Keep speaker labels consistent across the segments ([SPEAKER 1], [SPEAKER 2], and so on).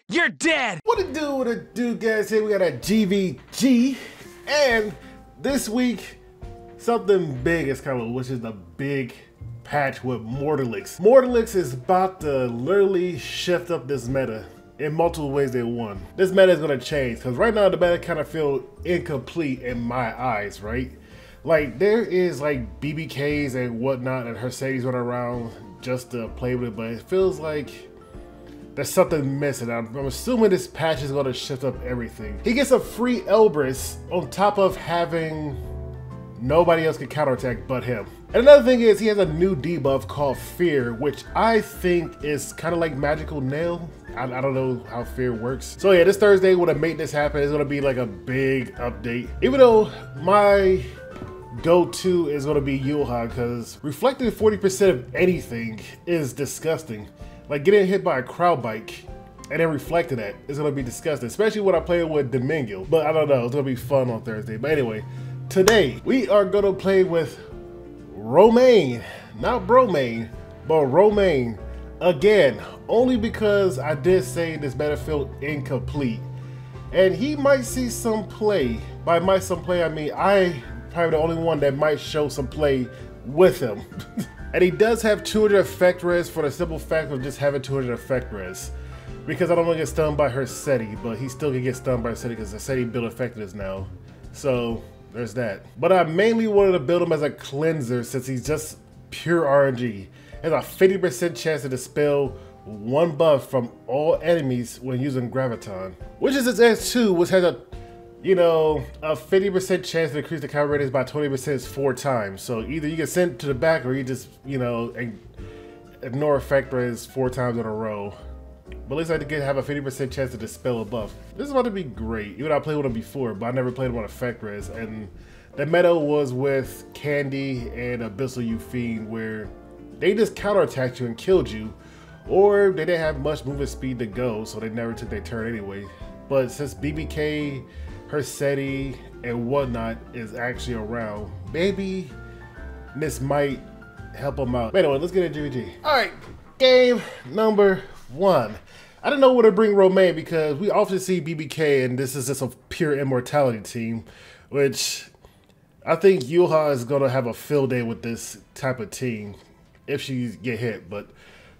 [SPEAKER 1] You're dead!
[SPEAKER 2] What it do, guys? Here we got a GVG, and this week something big is coming, which is the big patch with Mortalix. Mortalix is about to literally shift up this meta in multiple ways they won. This meta is gonna change, because right now the meta kind of feel incomplete in my eyes, right? Like, there is like BBKs and whatnot and Mercedes run around just to play with it, but it feels like there's something missing. I'm assuming this patch is going to shift up everything. He gets a free Elbrus on top of having nobody else can counterattack but him. And another thing is he has a new debuff called Fear, which I think is kind of like Magical Nail. I don't know how Fear works. So yeah, this Thursday when I make this happen, it's going to be like a big update. Even though my go-to is going to be Yuha, because reflecting 40% of anything is disgusting. Like getting hit by a crowd bike and then reflecting that is gonna be disgusting, especially when I play with Domingo. But I don't know, it's gonna be fun on Thursday. But anyway, today we are gonna play with Romann, not Bromain, but Romann again, only because I did say this battlefield incomplete. And he might see some play. By might some play, I mean I probably the only one that might show some play with him. And he does have 200 effect res for the simple fact of just having 200 effect res. Because I don't want to get stunned by her SETI, but he still can get stunned by her SETI because the SETI build effectiveness now. So there's that. But I mainly wanted to build him as a cleanser since he's just pure RNG. Has a 50% chance to dispel one buff from all enemies when using Graviton. Which is his S2, which has a, you know, a 50% chance to increase the counter ratings by 20% 4 times. So either you get sent to the back or you just, you know, ignore effect rates 4 times in a row. But at least I did have a 50% chance to dispel a buff. This is about to be great. Even though I played with him before, but I never played him on effect res. And the meta was with Candy and Abyssal You Fiend, where they just counterattacked you and killed you. Or they didn't have much movement speed to go, so they never took their turn anyway. But since BBK, her SETI and whatnot is actually around, maybe this might help him out. But anyway, let's get into GVG. All right, game number 1. I didn't know where to bring Romann because we often see BBK and this is just a pure immortality team, which I think Yuha is gonna have a field day with this type of team if she get hit, but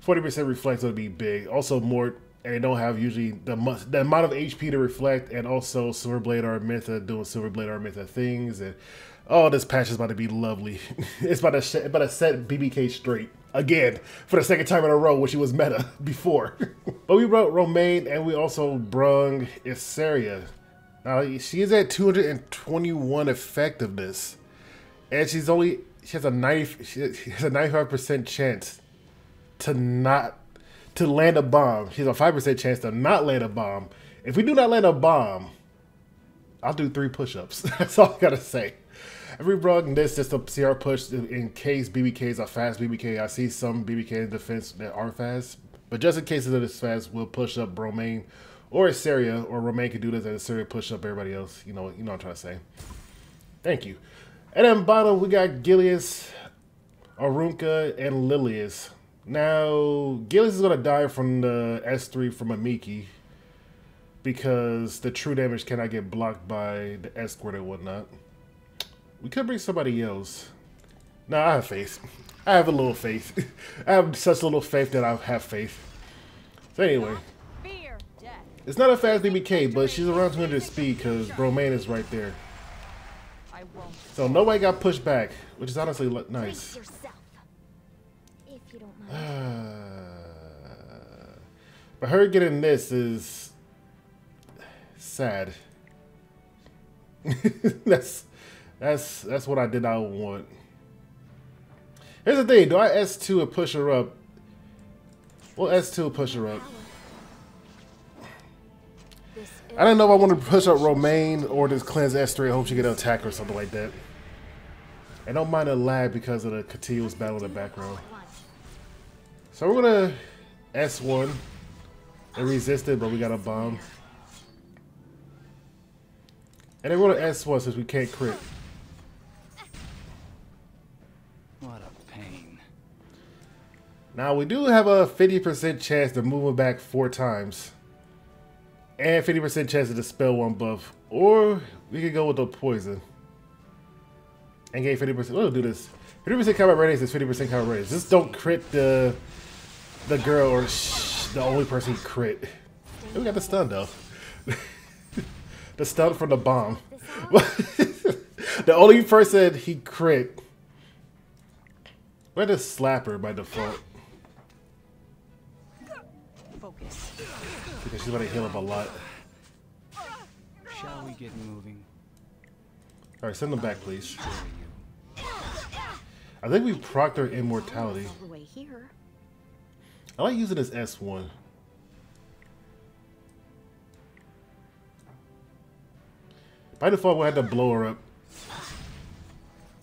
[SPEAKER 2] 40% reflex would be big. Also MORT, and they don't have usually the amount of HP to reflect, and also Silverblade Armitha doing Silverblade Armitha things, and oh, this patch is about to be lovely. It's about to set BBK straight again for the second time in a row, which he was meta before. But we brought Romann, and we also brung Isaria. Now she is at 221 effectiveness, and she has a 95% chance to land a bomb. She has a 5% chance to not land a bomb. If we do not land a bomb, I'll do 3 push-ups. That's all I gotta say. Every brought this just to see our push in case BBK is a fast BBK. I see some BBK in defense that are fast, but just in case it is fast, we'll push up Romann or Isaria, or Romann can do this and Isaria push up everybody else. You know what I'm trying to say. Thank you. And then bottom we got Gilius, Arunca, and Lilius. Now, Gillis is going to die from the S3 from Amiki because the true damage cannot get blocked by the escort and whatnot. We could bring somebody else. Nah, I have faith. I have a little faith. I have such little faith that I have faith. So anyway, it's not a fast BBK, but she's around 200 speed because Romann is right there. So nobody got pushed back, which is honestly nice. But her getting this is sad. that's what I did not want. Here's the thing, do I S2 and push her up? Well, S2 and push her up. I don't know if I want to push up Romann or just cleanse S3 and hope she get an attack or something like that. And don't mind the lag because of the continuous battle in the background. So we're gonna S1 and resist it, but we got a bomb. And then we're gonna S1 since we can't crit.
[SPEAKER 1] What a pain.
[SPEAKER 2] Now we do have a 50% chance to move him back 4 times. And 50% chance to dispel one buff. Or we could go with the poison. And gain 50%. We'll do this. 50% combat ratings is 50% combat ratings. Just don't crit the girl or the only person crit. And we got the stun though. The stun from the bomb. The only person he crit. We're just slapper by default.
[SPEAKER 3] Focus.
[SPEAKER 2] Because she's gonna heal up a lot.
[SPEAKER 1] Shall we get moving?
[SPEAKER 2] Alright, send them back, please. I think we procced our immortality.
[SPEAKER 3] All the way here.
[SPEAKER 2] I like using this S1. By default, we'll have to blow her up.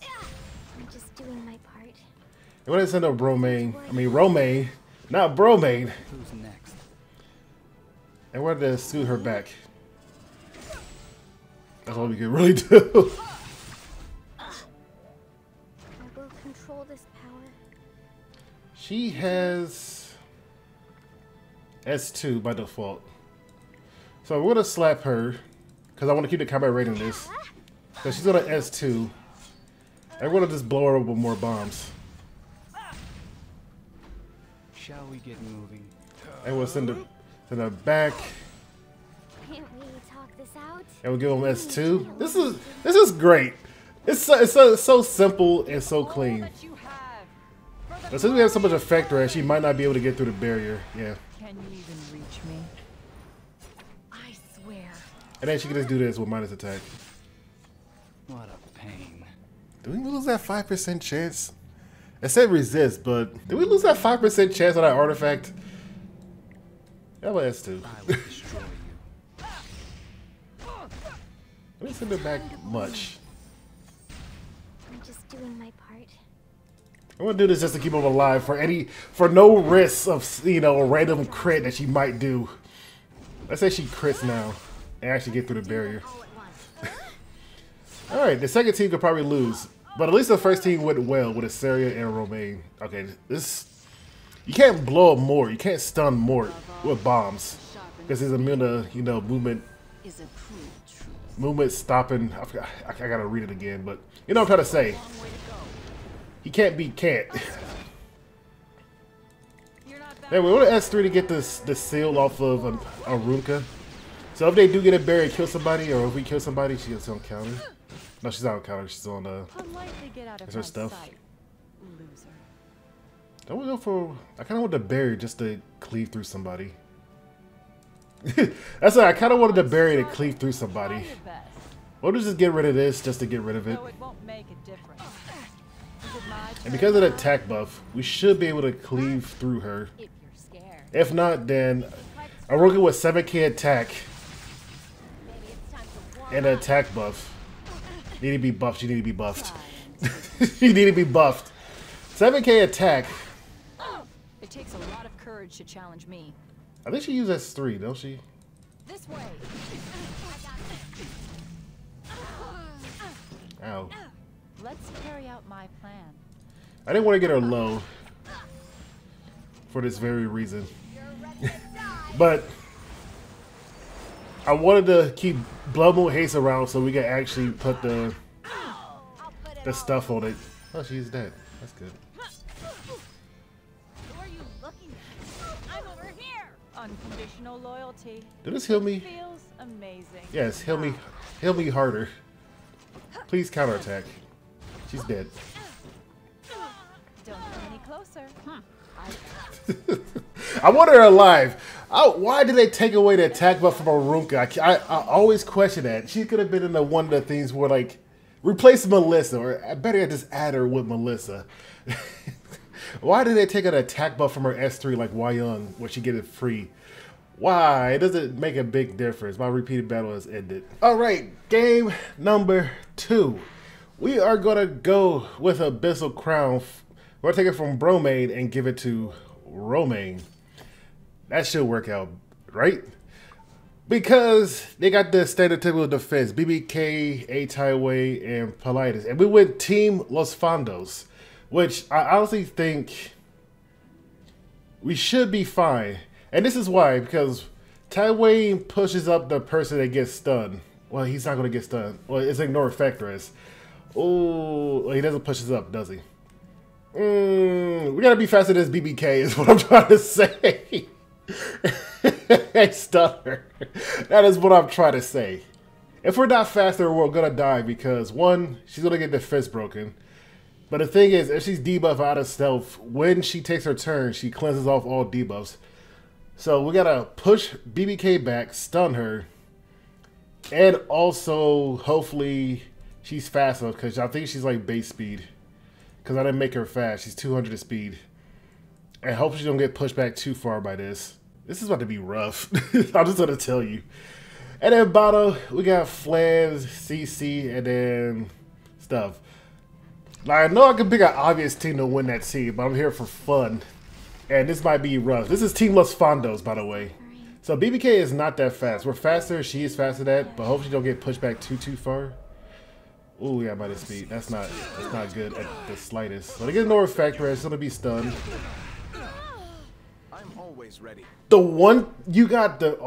[SPEAKER 3] I'm just doing my part.
[SPEAKER 2] And we're gonna send up Romain. I mean, Romain, not Bromain.
[SPEAKER 1] Who's next?
[SPEAKER 2] And we're gonna scoot her back. That's all we can really do.
[SPEAKER 3] I will control this power.
[SPEAKER 2] She has S2 by default. So we're gonna slap her because I want to keep the combat rating in this. So she's gonna S2. And we're gonna just blow her up with more bombs.
[SPEAKER 1] Shall we get moving?
[SPEAKER 2] And we'll send her back.
[SPEAKER 3] Can't we talk this out?
[SPEAKER 2] And we'll give them S2. This is great. It's so simple and so clean. But since we have so much effect her, she might not be able to get through the barrier. Yeah.
[SPEAKER 4] Can you even reach me?
[SPEAKER 3] I swear.
[SPEAKER 2] And then she can just do this with minus attack.
[SPEAKER 1] What a pain.
[SPEAKER 2] Did we lose that 5% chance? It said resist, but did we lose that 5% chance on that artifact? How about S2?
[SPEAKER 1] I will destroy you.
[SPEAKER 2] Let me send it back much.
[SPEAKER 3] I'm just doing my part.
[SPEAKER 2] I'm gonna do this just to keep him alive for no risks of, you know, a random crit that she might do. Let's say she crits now and actually get through the barrier.
[SPEAKER 3] All at once.
[SPEAKER 2] Alright, the second team could probably lose. But at least the first team went well with Asaria and Romain. Okay, this... You can't blow up MORT. You can't stun MORT with bombs. Because he's immune to, you know, movement...
[SPEAKER 4] Is a cruel truth.
[SPEAKER 2] Movement stopping... I forgot, I gotta read it again, but... You know what I'm trying to say. He can't be can't. Anyway, we want to S3 to get the seal off of Arunka. So if they do get a barrier and kill somebody, or if we kill somebody, she gets on counter. No, she's not on counter. She's on
[SPEAKER 4] Politely get out of
[SPEAKER 2] Is her
[SPEAKER 4] my
[SPEAKER 2] stuff?
[SPEAKER 4] sight, loser.
[SPEAKER 2] Don't we go for... I kind of want the barrier just to cleave through somebody. That's what I kind of wanted the barrier to cleave through somebody.
[SPEAKER 4] Try your best,
[SPEAKER 2] We'll just get rid of this just to get rid of it.
[SPEAKER 4] though it won't make a difference. Is it my
[SPEAKER 2] And
[SPEAKER 4] turn
[SPEAKER 2] because of the
[SPEAKER 4] now?
[SPEAKER 2] attack buff, we should be able to cleave through her.
[SPEAKER 4] If you're scared.
[SPEAKER 2] If not, then Arunka with 7k attack
[SPEAKER 3] Maybe it's time to warm
[SPEAKER 2] and an attack buff. Need to be buffed. She need to be buffed. She need to be buffed. 7k attack.
[SPEAKER 4] It takes a lot of courage to challenge me.
[SPEAKER 2] I think she used S3, don't she?
[SPEAKER 4] This way.
[SPEAKER 2] Ow.
[SPEAKER 4] Let's carry out my plan.
[SPEAKER 2] I didn't want to get her low for this very reason. But I wanted to keep Blood Moon Haste around so we could actually put the stuff on it. Oh, she's dead. That's good.
[SPEAKER 3] Who are you looking at? I'm over here.
[SPEAKER 4] Unconditional loyalty.
[SPEAKER 2] Did this heal me?
[SPEAKER 4] Feels amazing.
[SPEAKER 2] Yes, heal me harder. Please counterattack. She's dead.
[SPEAKER 4] Don't come any closer.
[SPEAKER 2] I want her alive. Why did they take away the attack buff from Arunka? I always question that. She could have been in one of the things where, like, replace Melissa, or better yet, just add her with Melissa. Why did they take an attack buff from her S3 like Wayang where she get it free? Why? It doesn't make a big difference. My repeated battle has ended. Alright, game number 2. We are going to go with Abyssal Crown. We're going to take it from Bromain and give it to Romain. That should work out, right? Because they got the standard typical defense, BBK, A-Taiwei, and Politis. And we went Team Los Fondos, which I honestly think we should be fine. And this is why, because Tyway pushes up the person that gets stunned. Well, he's not going to get stunned. Well, it's ignore factoress. Oh, well, he doesn't push us up, does he? We gotta be faster than this BBK is what I'm trying to say. Stunner. That is what I'm trying to say. If we're not faster, we're gonna die because one, she's gonna get the fist broken. But the thing is, if she's debuff out of stealth, when she takes her turn, she cleanses off all debuffs. So we gotta push BBK back, stun her, and also hopefully she's fast enough because I think she's like base speed. Because I didn't make her fast. She's 200 speed. And hope she don't get pushed back too far by this. This is about to be rough. I'm just gonna tell you. And then bottom, we got Flans, CC, and then stuff. Like, I know I can pick an obvious team to win that team, but I'm here for fun. And this might be rough. This is Team Los Fondos, by the way. So BBK is not that fast. We're faster. She is faster than that, but hopefully she don't get pushed back too far. Ooh, we got minus speed. That's not good at the slightest. So they get no factor, it's gonna be stunned.
[SPEAKER 5] I'm always ready.
[SPEAKER 2] The one you got the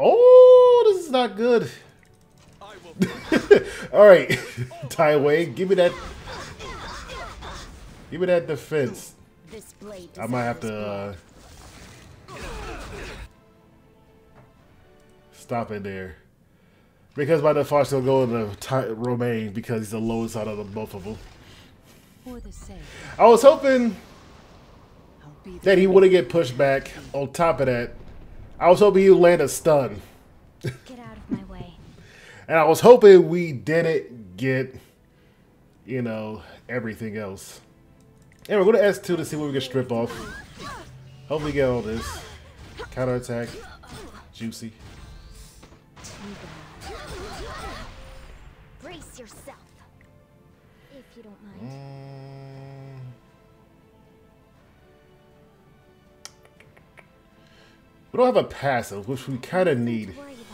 [SPEAKER 2] this is not good.
[SPEAKER 5] I will.
[SPEAKER 2] Alright. Tyway, give me that defense.
[SPEAKER 3] This blade
[SPEAKER 2] I might have to stop it there. Because by default, she'll go to Romann because he's the lowest out of the both of them.
[SPEAKER 4] For the sake,
[SPEAKER 2] I was hoping
[SPEAKER 4] I'll be
[SPEAKER 2] that he wouldn't get pushed back. On top of that, I was hoping he would land a stun.
[SPEAKER 3] Get out of my way.
[SPEAKER 2] And I was hoping we didn't get, you know, everything else. And we're going to S2 to see what we can strip off. Hopefully get all this. Counterattack. Juicy.
[SPEAKER 3] Brace yourself. If you don't mind.
[SPEAKER 2] We don't have a passive, which we kind of need.
[SPEAKER 3] Don't worry about me.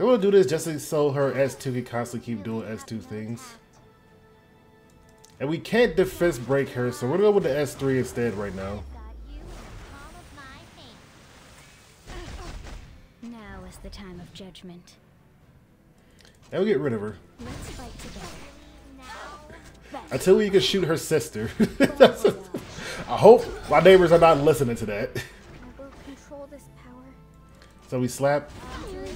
[SPEAKER 2] I'm going to do this just so her S2 can constantly keep doing S2 things. And we can't defense break her, so we're going to go with the S3 instead right now.
[SPEAKER 3] Got you in the palm of my hand. Now is the time of judgment.
[SPEAKER 2] And we get rid of her.
[SPEAKER 3] Let's fight together. Now,
[SPEAKER 2] Until we can shoot her sister. I hope my neighbors are not listening to that.
[SPEAKER 3] I will control this power.
[SPEAKER 2] So we slap.
[SPEAKER 3] But I'm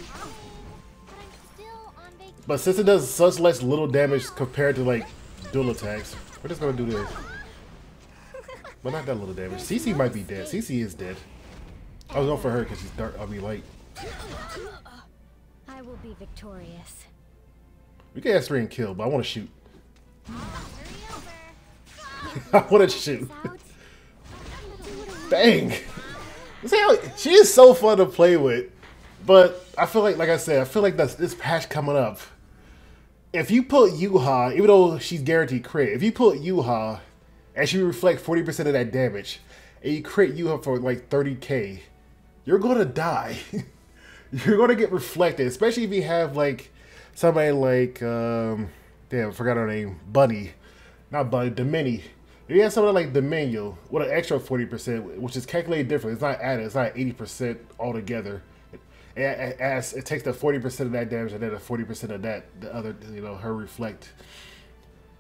[SPEAKER 3] still on vacation.
[SPEAKER 2] But since it does such less little damage compared to like dual attacks, we're just gonna do this. But not that little damage. CC might be dead. CC is dead. I was going for her because she's dark. I'll be light.
[SPEAKER 3] I will be victorious.
[SPEAKER 2] We can S3 and kill, but I want to shoot.
[SPEAKER 3] Hurry over.
[SPEAKER 2] I want to shoot.
[SPEAKER 3] Out.
[SPEAKER 2] Dang. See how she is so fun to play with, but I feel like I said, I feel like this patch coming up. If you put Yuha, even though she's guaranteed crit, if you put Yuha and she reflect 40% of that damage, and you crit Yuha for like 30k, you're gonna die. You're gonna get reflected, especially if you have like somebody like damn, I forgot her name, Bunny, not Bunny, Domini. If you have something like Dominion with an extra 40%, which is calculated differently, it's not added, it's not 80% altogether. It takes the 40% of that damage and then the 40% of that, the other, you know, her reflect.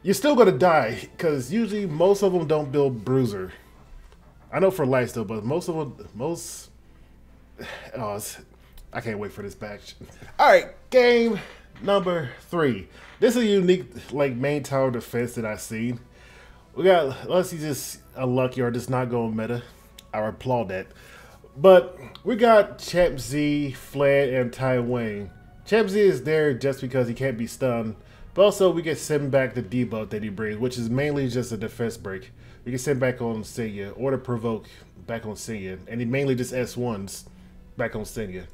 [SPEAKER 2] You're still gonna die because usually most of them don't build Bruiser. I know for life still, but most of them, I can't wait for this batch. All right, game number 3. This is a unique like main tower defense that I've seen. We got, unless he's just unlucky or just not going meta, I applaud that. But we got Champ Z, Fled, and Tyway. Champ Z is there just because he can't be stunned, but also we can send back the debuff that he brings, which is mainly just a defense break. We can send back on Senya, or to provoke back on Senya, and he mainly just S1s back on Senya.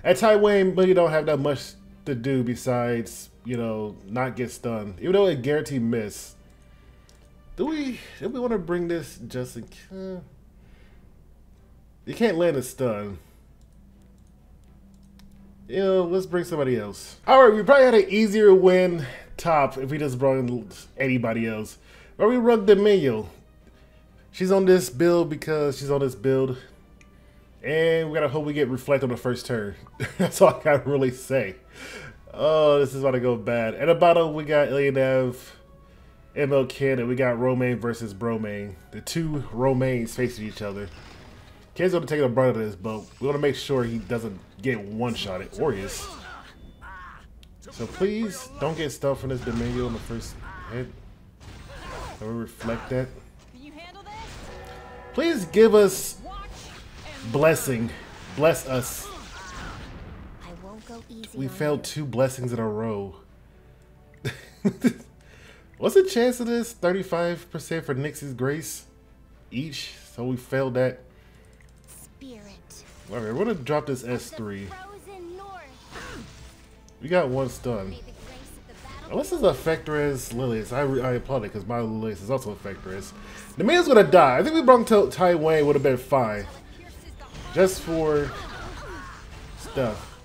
[SPEAKER 2] At Tyway, really don't have that much to do besides, you know, not get stunned, even though it guaranteed miss. Do we want to bring this just in case? You can't land a stun. You know, let's bring somebody else. Alright, we probably had an easier win top if we just brought in anybody else. But we run Dominion. She's on this build because she's on this build. And we gotta hope we get reflect on the first turn. That's all I gotta really say. Oh, this is about to go bad. At the bottom, we got Ilyanev, MLK, and we got Romann versus Bromain. The two Romains facing each other. Ken's gonna take the brunt of this, but we wanna make sure he doesn't get one-shotted. Orius. So please, don't get stuff from this Domingo on the first hit. Can we reflect that?
[SPEAKER 4] Can you handle this?
[SPEAKER 2] Please give us blessing. Bless us.
[SPEAKER 3] I won't go easy.
[SPEAKER 2] We
[SPEAKER 3] on
[SPEAKER 2] failed
[SPEAKER 3] you.
[SPEAKER 2] 2 blessings in a row. What's the chance of this? 35% for Nixie's grace each. So we failed that.
[SPEAKER 3] Spirit.
[SPEAKER 2] Okay, we're gonna drop this S3.
[SPEAKER 3] Frozen north.
[SPEAKER 2] We got 1 stun.
[SPEAKER 3] May the grace of the battle.
[SPEAKER 2] Unless it's a Effectress Lilius. I applaud it because my Lilius is also a Effectress. The man's gonna die. I think we brought Taiwan would have been fine. Just for stuff.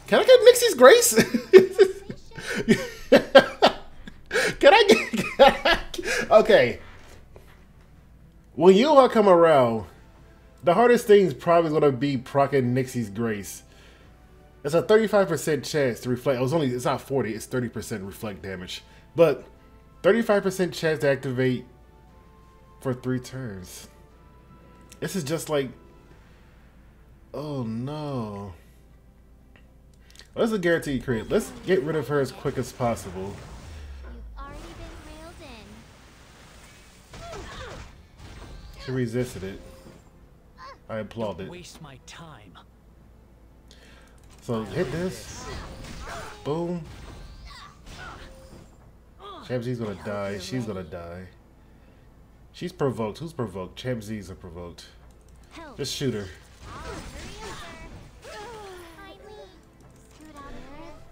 [SPEAKER 2] Can I get Nixie's grace? Can I get... Okay. When Yuha come around, the hardest thing is probably going to be proccing Nixie's grace. It's a 35% chance to reflect. It's not 40, it's 30% reflect damage. But 35% chance to activate for 3 turns. This is just like... Oh no. What's the guarantee crit? Let's get rid of her as quick as possible.
[SPEAKER 3] You've already been railed in.
[SPEAKER 2] She resisted it. I applaud it.
[SPEAKER 1] Waste my time.
[SPEAKER 2] So hit this. Boom. Champ-Z's gonna die. She's gonna die. She's provoked. Who's provoked? Champ-Z's are provoked.
[SPEAKER 3] Help.
[SPEAKER 2] Just shoot her.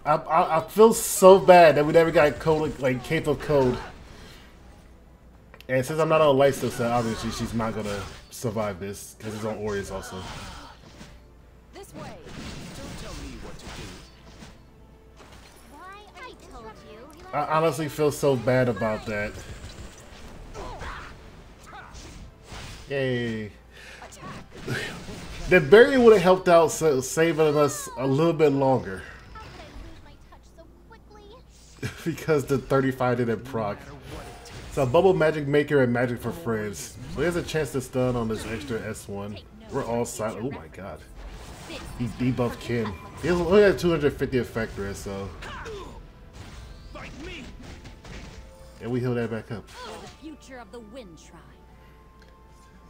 [SPEAKER 2] I feel so bad that we never got code, like Cape of Code. And since I'm not on a light still set, obviously she's not gonna survive this because it's on Orius also.
[SPEAKER 4] This way.
[SPEAKER 5] Don't tell me what to do.
[SPEAKER 3] Why I told you.
[SPEAKER 2] I honestly feel so bad about that. Yay. The berry would have helped out saving us a little bit longer.
[SPEAKER 3] How could I lose my touch so quickly?
[SPEAKER 2] Because the 35 didn't proc. So Bubble Magic Maker and Magic for Friends. So there's a chance to stun on this extra S1. We're all silent. Oh my god. He debuffed Kim. He only has 250 effector, so. And we heal that back up.
[SPEAKER 4] You're the future of the Wind Tribe.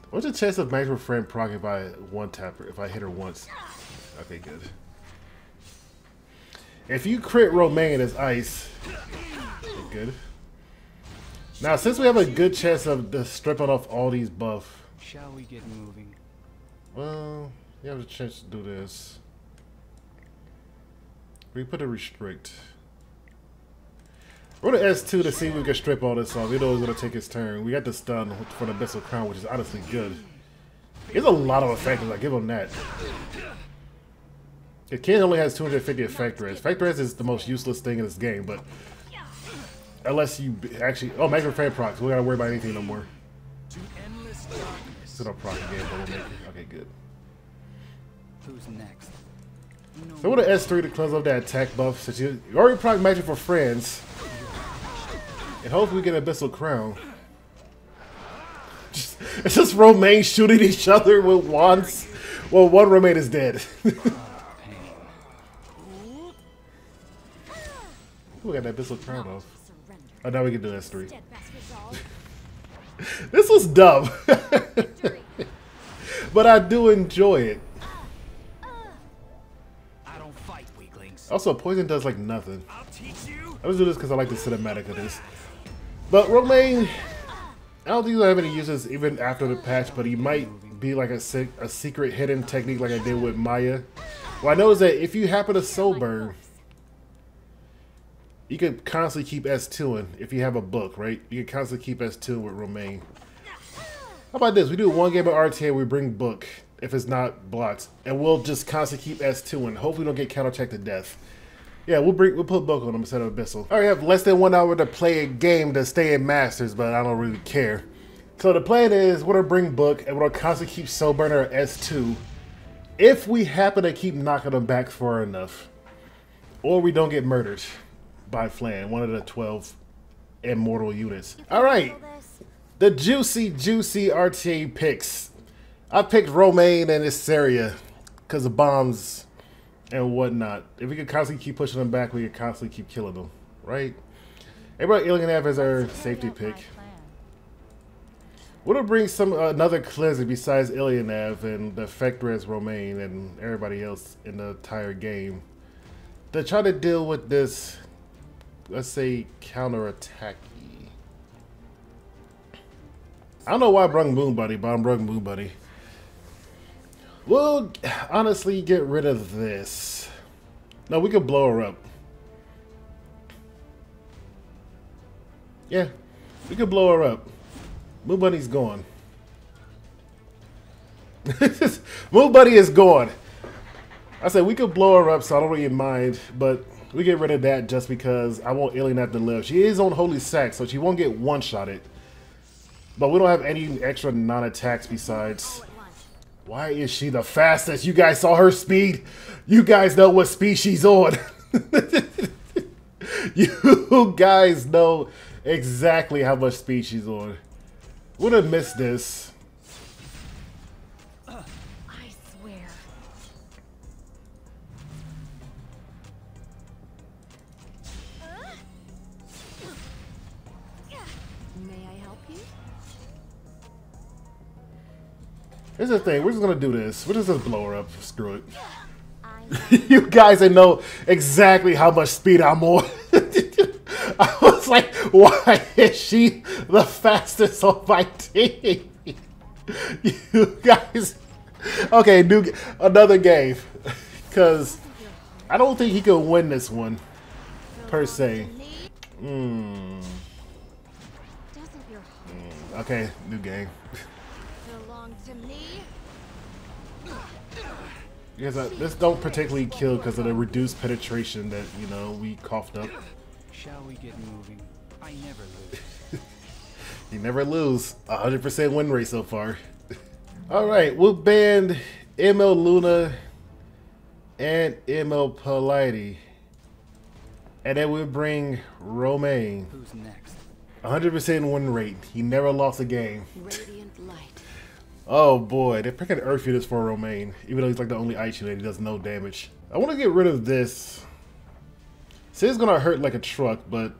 [SPEAKER 2] What's the chance of Magic for Friend proc if I one tap her, if I hit her once? Okay, good. If you crit Romain as ice, okay, good. Now, since we have a good chance of stripping off all these buffs,
[SPEAKER 1] Shall we get moving?
[SPEAKER 2] well, you have a chance to do this. We put a restrict. We're going to S2 to see if we can strip all this off. We know he's going to take his turn. We got the stun for the Abyssal Crown, which is honestly good. There's a lot of effectors. I give him that. The kid only has 250 effect res. Effect res is the most useless thing in this game, but unless you actually... Oh, Magic Fan procs. We don't got to worry about anything no more.
[SPEAKER 5] To endless darkness.
[SPEAKER 2] Still don't proc again, but we'll make it. Okay, good.
[SPEAKER 1] Who's next? No.
[SPEAKER 2] So we're going to S3 to cleanse up that attack buff. Since you already proc Magic for Friends. And hopefully we get an Abyssal Crown. It's just Romain shooting each other with wands. Well, one Romain is dead. We got that Abyssal Crown off. Oh, now we can do S3. This was dumb. But I do enjoy it.
[SPEAKER 1] I don't fight weaklings.
[SPEAKER 2] Also, poison does like nothing.
[SPEAKER 1] I'll teach you.
[SPEAKER 2] I just do this because I like the cinematic of this. But Romain, I don't think he'll have any uses even after the patch, but he might be like a secret hidden technique like I did with Maya. Well, I know is that if you happen to soul burn, you can constantly keep S2ing if you have a book, right? You can constantly keep S2 with Romain. How about this? We do one game of RTA, we bring book if it's not blocked, and we'll just constantly keep S2ing. Hopefully we don't get counter-checked to death. Yeah, we'll put book on them instead of Abyssal. Alright, I have less than 1 hour to play a game to stay in Masters, but I don't really care. So the plan is we're gonna bring Book and we're gonna constantly keep Soulburner at S2 if we happen to keep knocking them back far enough. Or we don't get murdered by Flan, one of the 12 immortal units. Alright. The juicy RTA picks. I picked Romain and Issaria because of bombs and whatnot. If we could constantly keep pushing them back, we could constantly keep killing them, right? Everybody Illianav is our safety pick. We'll bring some another cleanser besides Illianav and the Fectress Romain and everybody else in the entire game to try to deal with this, let's say, counter-attack. I don't know why I brung Moon Buddy, but I'm brung Moon Buddy. We'll honestly get rid of this. No, we could blow her up. Yeah, we could blow her up. Moon Buddy's gone. Moon Buddy is gone. I said we could blow her up, so I don't really mind, but we get rid of that just because I want Alien to live. She is on Holy Sack, so she won't get one-shotted. But we don't have any extra non-attacks besides. Why is she the fastest? You guys saw her speed. You guys know what speed she's on. You guys know exactly how much speed she's on. Would have missed this.
[SPEAKER 4] I swear. May I help you?
[SPEAKER 2] Here's the thing. We're just gonna do this. We're just gonna blow her up. Screw it. You guys know exactly how much speed I'm on. I was like, why is she the fastest on my team? You guys. Okay, another game. Because I don't think he could win this one, per se. Okay, new game. Because this don't particularly kill because of the reduced penetration that, you know, we coughed up.
[SPEAKER 1] Shall we get moving? I never lose.
[SPEAKER 2] You never lose. 100% win rate so far. Alright, we'll ban ML Luna and ML Polity. And then we'll bring Romain.
[SPEAKER 1] Who's next?
[SPEAKER 2] 100% win rate. He never lost a game.
[SPEAKER 4] Radiant light.
[SPEAKER 2] Oh boy, they're picking Earth units for Romain, even though he's like the only ice unit, he does no damage. I want to get rid of this. See, it's gonna hurt like a truck, but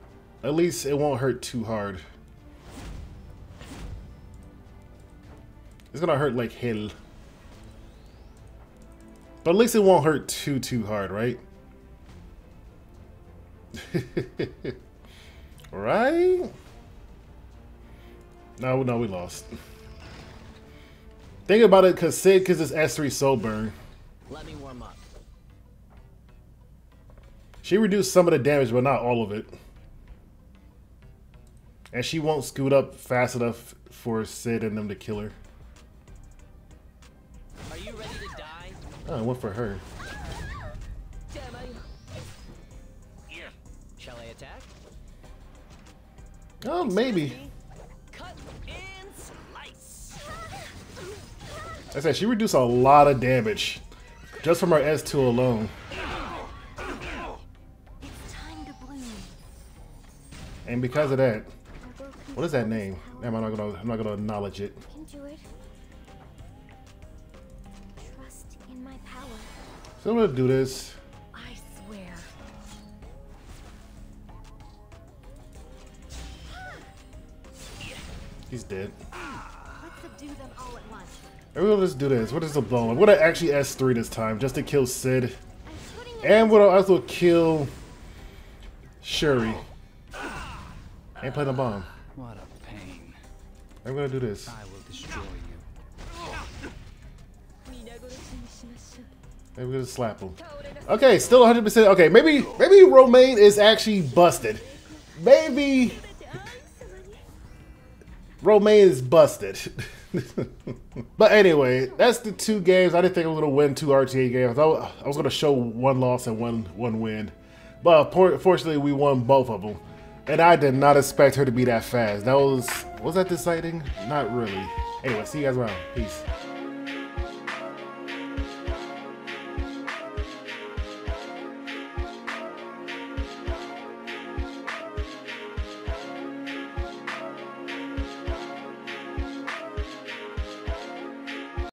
[SPEAKER 2] at least it won't hurt too hard. It's gonna hurt like hell. But at least it won't hurt too hard, right? Right? No, we lost. Think about it, because Sid gets his S3 soul burn.
[SPEAKER 5] Let me warm up.
[SPEAKER 2] She reduced some of the damage, but not all of it. And she won't scoot up fast enough for Sid and them to kill her.
[SPEAKER 5] Are you ready to die?
[SPEAKER 2] Oh, I went for her.
[SPEAKER 5] Damn I. Here. Shall I attack?
[SPEAKER 2] Oh, maybe.
[SPEAKER 5] Cut and slice.
[SPEAKER 2] I said she reduced a lot of damage just from her S2 alone.
[SPEAKER 3] It's time to bloom.
[SPEAKER 2] And because of that, what is that name? Damn, I'm not gonna acknowledge it.
[SPEAKER 3] Can do it. Trust in my power.
[SPEAKER 2] So I'm gonna do this.
[SPEAKER 4] I swear.
[SPEAKER 2] He's dead.
[SPEAKER 3] Let's subdue them all at once.
[SPEAKER 2] We'll just do this. What is the blow? I'm gonna actually S3 this time just to kill Sid. And we'll also kill Shuri. And play the bomb.
[SPEAKER 1] What a pain.
[SPEAKER 2] I'm gonna do this.
[SPEAKER 1] I will destroy you.
[SPEAKER 2] Maybe we're gonna slap him. Okay, still 100%. Okay, maybe Romain is actually busted. Maybe Romain is busted. But anyway, that's the two games. I didn't think I was gonna win 2 RTA games. I was gonna show 1 loss and one win. But fortunately, we won both of them. And I did not expect her to be that fast. That was Was that the sighting? Not really. Anyway, see you guys around. Peace.